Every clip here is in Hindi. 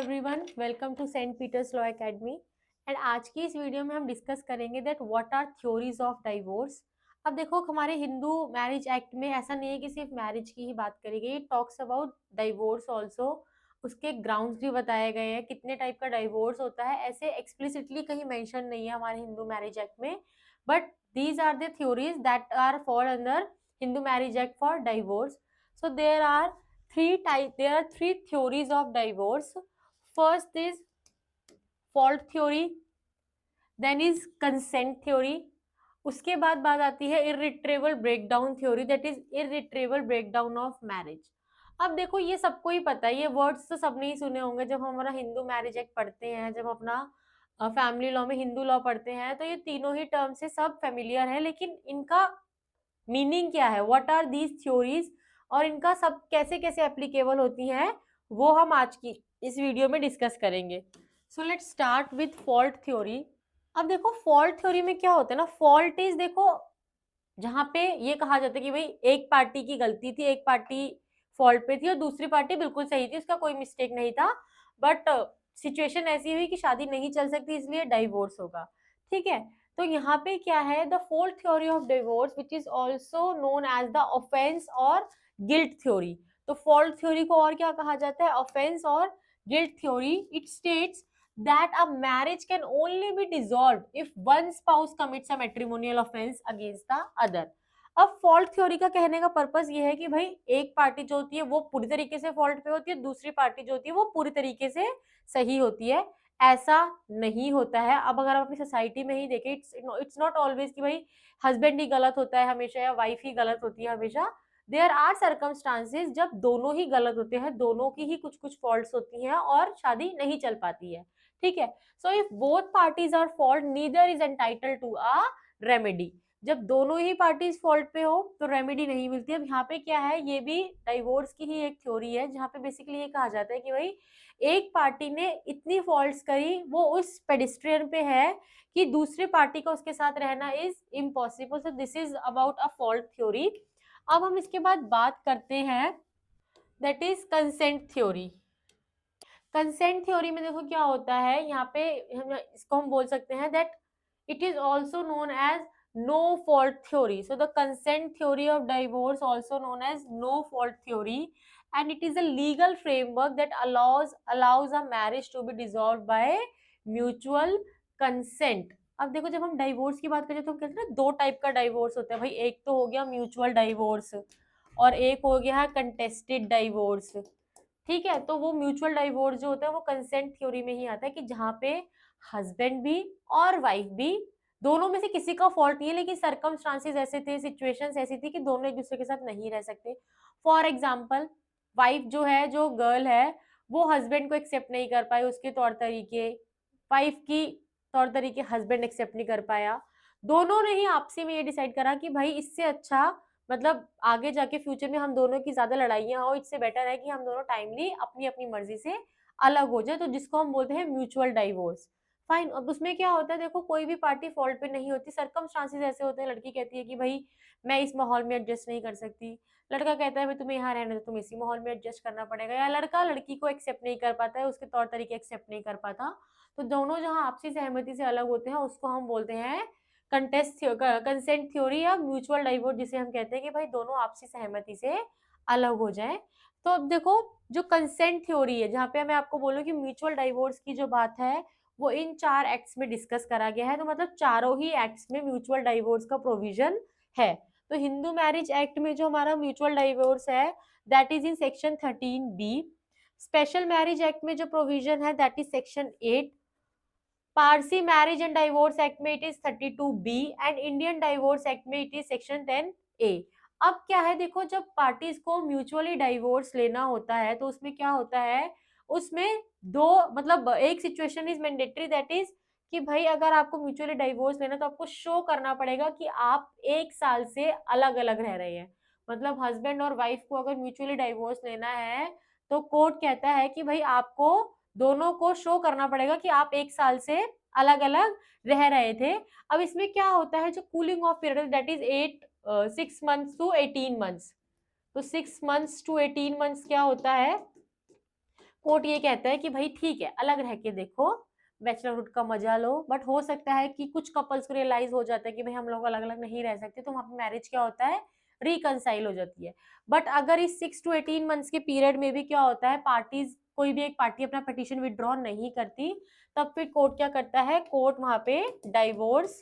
Everyone, welcome to Saint Peter's Law Academy. And आज की इस वीडियो में हम डिस्कस करेंगे that what are theories of divorce. अब देखो, हमारे हिंदू मैरिज एक्ट में ऐसा नहीं है कि सिर्फ मैरिज की ही बात करी गई, टॉक्स अबाउट डाइवोर्स ऑल्सो। उसके ग्राउंड्स भी बताए गए हैं, कितने टाइप का डाइवोर्स होता है, ऐसे एक्सप्लिसिटली कहीं मेंशन नहीं है हमारे हिंदू मैरिज एक्ट में। But these are the theories that are fall under Hindu marriage act for divorce. So there are three theories of divorce. First is fault theory, then is consent theory. उसके बाद बात आती है irretrievable breakdown theory, that is irretrievable breakdown of marriage. अब देखो, ये सबको ही पता है, ये वर्ड्स तो सबने ही सुने होंगे। जब हम हमारा हिंदू मैरिज एक्ट पढ़ते हैं, जब अपना फैमिली लॉ में हिंदू लॉ पढ़ते हैं, तो ये तीनों ही टर्म से सब फेमिलियर है। लेकिन इनका मीनिंग क्या है, व्हाट आर दीज थ्योरीज, और इनका सब कैसे कैसे एप्लीकेबल होती हैं, वो हम आज की इस वीडियो में डिस्कस करेंगे। So let's start with fault theory. अब देखो, फॉल्ट थ्योरी में क्या होता है ना, फॉल्ट इज, देखो, जहां पे ये कहा जाता है कि भाई एक पार्टी की गलती थी, एक पार्टी फॉल्ट पे थी और दूसरी पार्टी बिल्कुल सही थी, उसका कोई मिस्टेक नहीं था, बट सिचुएशन ऐसी हुई कि शादी नहीं चल सकती, इसलिए डाइवोर्स होगा। ठीक है, तो यहाँ पे क्या है, the fourth theory of divorce which is also known as the offence और गिल्ट थ्योरी। तो फॉल्ट थ्योरी को और क्या कहा जाता है, ऑफेंस और guilt theory. It states that a marriage can only be dissolved if one spouse commits a matrimonial offense against the other. अब फॉल्ट थ्योरी का कहने का पर्पस ये है कि भाई एक पार्टी जो होती है वो पूरी तरीके से फॉल्ट पे होती है, दूसरी पार्टी जो होती है वो पूरी तरीके से सही होती है। ऐसा नहीं होता है। अब अगर आप अपनी सोसाइटी में ही देखें, इट्स नॉट ऑलवेज कि भाई हस्बैंड ही गलत होता है हमेशा या वाइफ ही गलत होती है हमेशा। देयर आर सर्कमस्टांसेस जब दोनों ही गलत होते हैं, दोनों की ही कुछ कुछ फॉल्ट्स होती हैं और शादी नहीं चल पाती है। ठीक है, so if both parties are fault neither is entitled to a remedy. जब दोनों ही पार्टीज फॉल्ट पे हो तो रेमेडी नहीं मिलती। अब यहाँ पे क्या है, ये भी डाइवोर्स की ही एक थ्योरी है, जहाँ पे बेसिकली ये कहा जाता है कि भाई एक पार्टी ने इतनी फॉल्ट्स करी, वो उस पेडिस्ट्रियन पे है कि दूसरी पार्टी का उसके साथ रहना is impossible. So this is about a fault theory. अब हम इसके बाद बात करते हैं, that is consent theory. Consent theory में देखो क्या होता है, यहाँ पे इसको हम बोल सकते हैं that it is also known as no fault theory. So the consent theory of divorce also known as no fault theory, and it is a legal framework that allows a marriage to be dissolved by mutual consent. अब देखो, जब हम डाइवोर्स की बात करें तो हम कहते हैं ना, दो टाइप का डाइवोर्स होता है भाई। एक तो हो गया म्यूचुअल डाइवोर्स और एक हो गया है कंटेस्टेड डाइवोर्स। ठीक है, तो वो म्यूचुअल डाइवोर्स जो होता है वो कंसेंट थ्योरी में ही आता है कि जहाँ पे हस्बैंड भी और वाइफ भी, दोनों में से किसी का फॉल्ट नहीं है, लेकिन सर्कमस्टांसेस ऐसे थे, सिचुएशंस ऐसी थी कि दोनों एक दूसरे के साथ नहीं रह सकते। फॉर एग्जाम्पल, वाइफ जो है, जो गर्ल है, वो हस्बैंड को एक्सेप्ट नहीं कर पाई, उसके तौर तरीके, वाइफ की तौर तरीके हस्बैंड एक्सेप्ट नहीं कर पाया। दोनों ने ही आपसी में ये डिसाइड करा कि भाई इससे अच्छा, मतलब आगे जाके फ्यूचर में हम दोनों की ज्यादा लड़ाइयाँ हो, इससे बेटर है कि हम दोनों टाइमली अपनी अपनी मर्जी से अलग हो जाए, तो जिसको हम बोलते हैं म्यूचुअल डाइवोर्स। फाइन, अब उसमें क्या होता है, देखो कोई भी पार्टी फॉल्ट पे नहीं होती, सर्कमस्टांसेस ऐसे होते हैं, लड़की कहती है कि भाई मैं इस माहौल में एडजस्ट नहीं कर सकती, लड़का कहता है भाई तुम्हें यहाँ रहना है तो तुम्हें इसी माहौल में एडजस्ट करना पड़ेगा, या लड़का लड़की को एक्सेप्ट नहीं कर पाता है, उसके तौर तरीके एक्सेप्ट नहीं कर पाता। तो दोनों जहाँ आपसी सहमति से अलग होते हैं उसको हम बोलते हैं कंसेंट थ्योरी या म्यूचुअल डाइवोर्स, जिसे हम कहते हैं कि भाई दोनों आपसी सहमति से अलग हो जाएं। तो अब देखो, जो कंसेंट थ्योरी है, जहाँ पे मैं आपको बोलूँ कि म्यूचुअल डाइवोर्स की जो बात है वो इन 4 एक्ट्स में डिस्कस करा गया है, तो मतलब चारों ही एक्ट्स में म्यूचुअल डाइवोर्स का प्रोविजन है। तो हिंदू मैरिज एक्ट में जो हमारा म्यूचुअल डाइवोर्स है that is in section 13B। Special marriage act में जो प्रोविजन है that is section 8। Parsi marriage and divorce act में it is 32B, and Indian divorce act में इट इज सेक्शन 10A। अब क्या है, देखो जब पार्टीज को म्यूचुअली डाइवोर्स लेना होता है तो उसमें क्या होता है, उसमें दो, मतलब एक situation is mandatory, that is कि भाई अगर आपको म्यूचुअली डाइवोर्स लेना तो आपको शो करना पड़ेगा कि आप 1 साल से अलग अलग रह रहे हैं। मतलब हस्बैंड और वाइफ को अगर म्यूचुअली डाइवोर्स लेना है तो कोर्ट कहता है कि भाई आपको दोनों को शो करना पड़ेगा कि आप 1 साल से अलग अलग रह रहे थे। अब इसमें क्या होता है, जो cooling off period that is 6 months to 18 months. तो 6 मंथ्स टू 18 मंथ्स क्या होता है, कोर्ट ये कहता है कि भाई ठीक है, अलग रह के देखो, बैचलरहुड का मजा लो, बट हो सकता है कि कुछ कपल्स को रियलाइज हो जाता है कि भाई हम लोग अलग अलग नहीं रह सकते, तो वहां पे मैरिज क्या होता है, रिकनसाइल हो जाती है। बट अगर इस 6 to 18 मंथ्स के पीरियड में भी क्या होता है, पार्टीज कोई भी एक पार्टी अपना पिटिशन विड्रॉ नहीं करती, तब फिर कोर्ट क्या करता है, कोर्ट वहां पे डाइवोर्स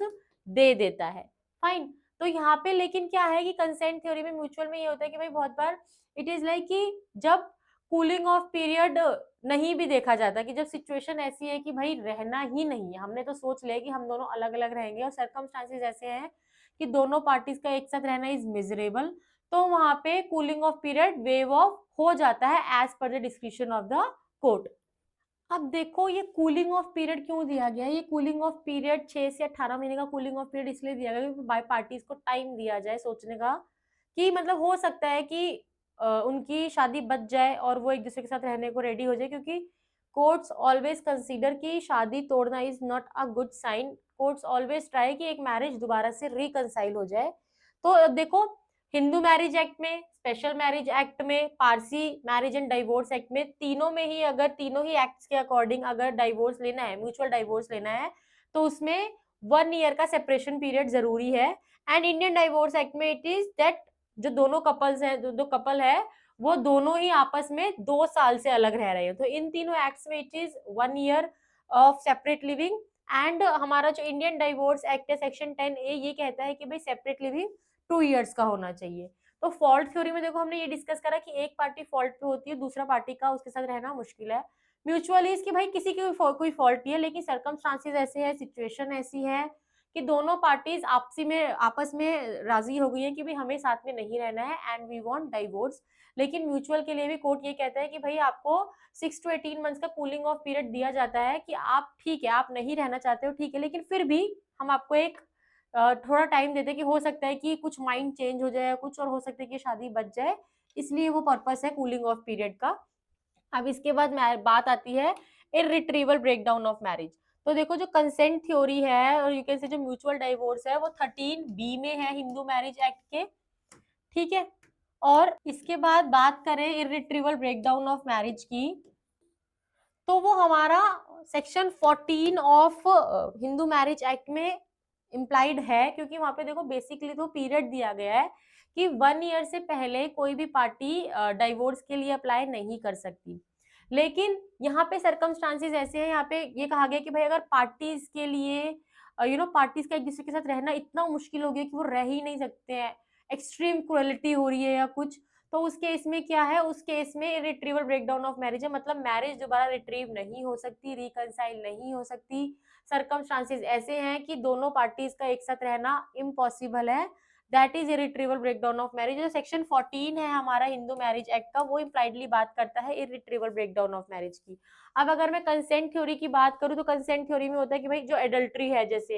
दे देता है। फाइन। तो यहाँ पे लेकिन क्या है कि कंसेंट थ्योरी में, म्यूचुअल में ये होता है कि भाई बहुत बार इट इज लाइक कि जब कूलिंग ऑफ पीरियड नहीं भी देखा जाता, कि जब सिचुएशन ऐसी है कि भाई रहना ही नहीं है, हमने तो सोच लिया कि हम दोनों अलग अलग रहेंगे और सर्कमस्टांसेस ऐसे हैं कि दोनों पार्टीज का एक साथ रहना इज मिजरेबल, तो वहां पे cooling off period waive off हो जाता है as per the description of the court. अब देखो ये कूलिंग ऑफ पीरियड क्यों दिया गया है, ये कूलिंग ऑफ पीरियड 6 से 18 महीने का कूलिंग ऑफ पीरियड इसलिए दिया गया क्योंकि बाय पार्टीज को टाइम दिया जाए सोचने का, कि मतलब हो सकता है कि उनकी शादी बच जाए और वो एक दूसरे के साथ रहने को रेडी हो जाए, क्योंकि कोर्ट्स ऑलवेज कंसीडर कि शादी तोड़ना is not a good sign. Courts always try कि एक मैरिज दोबारा से रिकनसाइल हो जाए। तो अब देखो, हिंदू मैरिज एक्ट में, स्पेशल मैरिज एक्ट में, Parsi marriage and divorce act में, तीनों में ही अगर तीनों ही एक्ट्स के अकॉर्डिंग अगर डाइवोर्स लेना है, म्यूचुअल डाइवोर्स लेना है, तो उसमें 1 ईयर का सेपरेशन पीरियड जरूरी है। एंड इंडियन डाइवोर्स एक्ट में इट इज दैट जो दोनों कपल्स हैं, जो दो कपल है, वो दोनों ही आपस में 2 साल से अलग रह रहे हैं। तो इन तीनों एक्ट्स में it is 1 year of separate living. And हमारा जो इंडियन डाइवोर्स एक्ट है सेक्शन 10A, ये कहता है कि भाई सेपरेट लिविंग 2 ईयर्स का होना चाहिए। तो फॉल्ट थ्योरी में देखो हमने ये डिस्कस करा कि एक पार्टी फॉल्ट पे होती है, दूसरा पार्टी का उसके साथ रहना मुश्किल है। म्यूचुअली इसकी भाई किसी की कोई फॉल्ट नहीं है, लेकिन सर्कमस्टांसेस ऐसे है, सिचुएशन ऐसी है कि दोनों पार्टीज आपस में राजी हो गई है कि भाई हमें साथ में नहीं रहना है एंड वी वांट डाइवोर्स। लेकिन म्यूचुअल के लिए भी कोर्ट ये कहता है कि भाई आपको 6 to 18 मंथ्स का कूलिंग ऑफ पीरियड दिया जाता है कि आप ठीक है, आप नहीं रहना चाहते हो ठीक है, लेकिन फिर भी हम आपको एक थोड़ा टाइम देते हैं कि हो सकता है कि कुछ माइंड चेंज हो जाए कुछ, और हो सकता है कि शादी बच जाए, इसलिए वो पर्पस है कूलिंग ऑफ पीरियड का। अब इसके बाद बात आती है इररिट्रीवेबल ब्रेकडाउन ऑफ मैरिज। तो देखो जो कंसेंट थ्योरी है और यू कैन से जो म्यूचुअल डाइवोर्स है वो 13B में है हिंदू मैरिज एक्ट के, ठीक है। और इसके बाद बात करें इररिट्रीवेबल ब्रेकडाउन ऑफ मैरिज की, तो वो हमारा section 14 of Hindu marriage act में इम्प्लाइड है, क्योंकि वहां पे देखो बेसिकली तो पीरियड दिया गया है कि 1 ईयर से पहले कोई भी पार्टी डाइवोर्स के लिए अप्लाई नहीं कर सकती। लेकिन यहाँ पे सर्कमस्टांसेस ऐसे हैं, यहाँ पे ये कहा गया कि भाई अगर पार्टीज के लिए पार्टीज का एक दूसरे के साथ रहना इतना मुश्किल हो गया कि वो रह ही नहीं सकते हैं, एक्सट्रीम क्रुएलिटी हो रही है या कुछ, तो उस केस में क्या है, उस केस में इररिट्रीवेबल ब्रेकडाउन ऑफ मैरिज है, मतलब मैरिज दोबारा रिट्रीव नहीं हो सकती, रिकनसाइल नहीं हो सकती। सर्कमस्टांसेस ऐसे हैं कि दोनों पार्टीज का एक साथ रहना इम्पॉसिबल है, that is irretrievable breakdown of marriage. जो सेक्शन 14 है हमारा हिंदू मैरिज एक्ट का, वो इम्प्लाइडली बात करता है इररिट्रीवेबल ब्रेकडाउन ऑफ मैरिज की। अब अगर मैं कंसेंट थ्योरी की बात करूं, तो कंसेंट थ्योरी में होता है कि भाई जो एडल्ट्री है, जैसे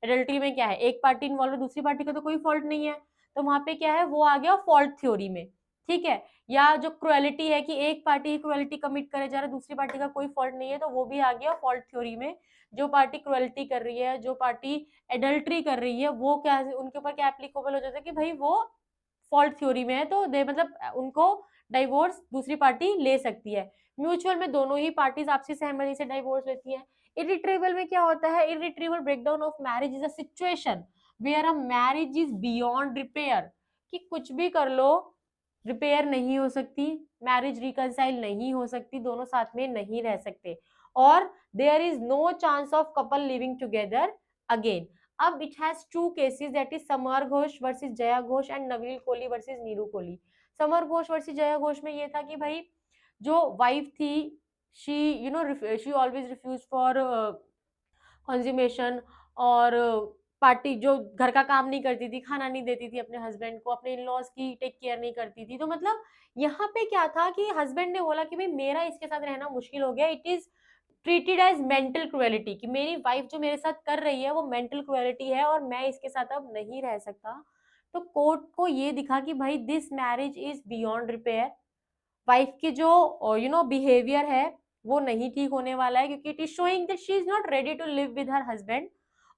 एडल्ट्री में क्या है, एक पार्टी इन्वॉल्व है, दूसरी पार्टी का तो कोई फॉल्ट नहीं है, तो वहां पे क्या है, वो आ गया फॉल्ट थ्योरी में, ठीक है। या जो क्रुएलिटी है कि एक पार्टी ही क्रुएलिटी कमिट करे जा रहा है, दूसरी पार्टी का कोई फॉल्ट नहीं है, तो वो भी आ गया फॉल्ट थ्योरी में। जो पार्टी क्रुएलिटी कर रही है, जो पार्टी एडल्ट्री कर रही है, वो क्या, उनके ऊपर क्या एप्लीकेबल हो जाता है कि भाई वो फॉल्ट थ्योरी में है, तो दे मतलब उनको डाइवोर्स दूसरी पार्टी ले सकती है। म्यूचुअल में दोनों ही पार्टीज आपसी सहमति से डाइवोर्स लेती है। इररिट्रीवेबल में क्या होता है, irretrievable breakdown of marriage is a situation where a marriage is beyond repair, कि कुछ भी कर लो रिपेयर नहीं हो सकती, मैरिज रिकनसाइल नहीं हो सकती, दोनों साथ में नहीं रह सकते, और there is no chance of couple living together again. अब it has two cases, that is Samar Ghosh versus Jaya Ghosh and Navil Kohli versus Neeru Kohli. Samar Ghosh versus Jaya Ghosh में ये था कि भाई जो वाइफ थी, she she always refuse for consummation, और पार्टी जो घर का काम नहीं करती थी, खाना नहीं देती थी अपने हस्बैंड को, अपने इन लॉज की टेक केयर नहीं करती थी, तो मतलब यहाँ पे क्या था कि हस्बैंड ने बोला कि भाई मेरा इसके साथ रहना मुश्किल हो गया, it is treated as mental cruelty, कि मेरी वाइफ जो मेरे साथ कर रही है वो मेंटल क्रुएलिटी है और मैं इसके साथ अब नहीं रह सकता। तो कोर्ट को ये दिखा कि भाई this marriage is beyond repair, wife की जो बिहेवियर है वो नहीं ठीक होने वाला है, क्योंकि it is showing that she is not ready to live with her husband,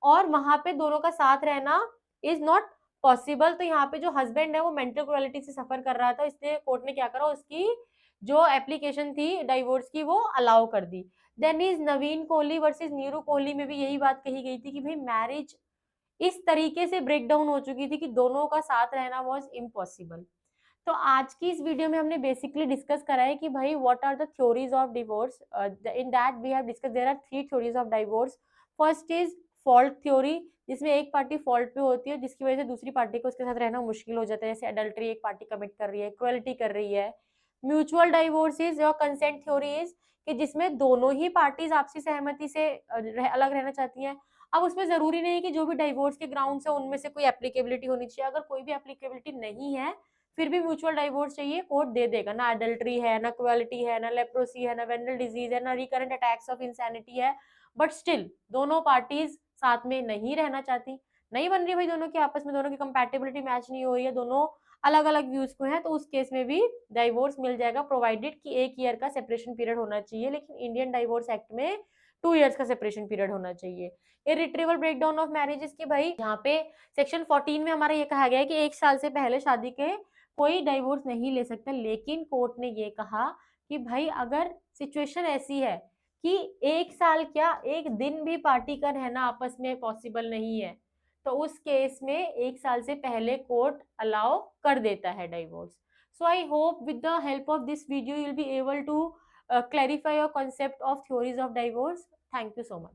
और वहां पे दोनों का साथ रहना इज नॉट पॉसिबल। तो यहाँ पे जो हस्बैंड है वो मेंटल क्वालिटी से सफर कर रहा था, इसलिए कोर्ट ने क्या करा, उसकी जो एप्लीकेशन थी डाइवोर्स की वो अलाउ कर दी। Then is Naveen Kohli versus Neeru Kohli में भी यही बात कही गई थी कि भाई मैरिज इस तरीके से ब्रेक डाउन हो चुकी थी कि दोनों का साथ रहना वाज इम्पॉसिबल। तो आज की इस वीडियो में हमने बेसिकली डिस्कस करा है कि भाई what are the theories of divorce. In that we have discuss there are three theories of divorce. First is fault theory, जिसमें एक पार्टी फॉल्ट पे होती है जिसकी वजह से दूसरी पार्टी को उसके साथ रहना मुश्किल हो जाता है, जैसे अडल्ट्री एक पार्टी कमिट कर रही है, क्रुएल्टी कर रही है। Mutual divorce is your consent theory is कि जिसमें दोनों ही पार्टीज आपसी सहमति से अलग रहना चाहती हैं। अब उसमें जरूरी नहीं है कि जो भी डाइवोर्स के ग्राउंड है उनमें से कोई एप्लीकेबिलिटी होनी चाहिए, अगर कोई भी एप्लीकेबिलिटी नहीं है फिर भी म्यूचुअल डाइवोर्स चाहिए, कोर्ट दे देगा। ना अडल्ट्री है, ना क्रुएल्टी है, ना लेप्रोसी है, ना वेनल डिजीज है, ना रिकरेंट अटैक्स ऑफ इंसैनिटी है, बट स्टिल दोनों पार्टीज साथ में नहीं रहना चाहती, नहीं बन रही भाई दोनों की आपस में, दोनों की कंपैटिबिलिटी मैच नहीं हो रही है, दोनों अलग अलग व्यूज को हैं, तो उस केस में भी डाइवोर्स मिल जाएगा, प्रोवाइडेड कि 1 ईयर का सेपरेशन पीरियड होना चाहिए। लेकिन इंडियन डाइवोर्स एक्ट में 2 ईयर्स का सेपरेशन पीरियड होना चाहिए। इरिट्रीवेबल ब्रेकडाउन ऑफ मैरिजेस की भाई यहाँ पे सेक्शन 14 में हमारा ये कहा गया है कि 1 साल से पहले शादी के कोई डाइवोर्स नहीं ले सकता। लेकिन कोर्ट ने ये कहा कि भाई अगर सिचुएशन ऐसी है कि 1 साल क्या 1 दिन भी पार्टी का रहना आपस में पॉसिबल नहीं है, तो उस केस में 1 साल से पहले कोर्ट अलाउ कर देता है divorce. So I hope with the help of this video you will be able to clarify your concept of theories of divorce. Thank you so much.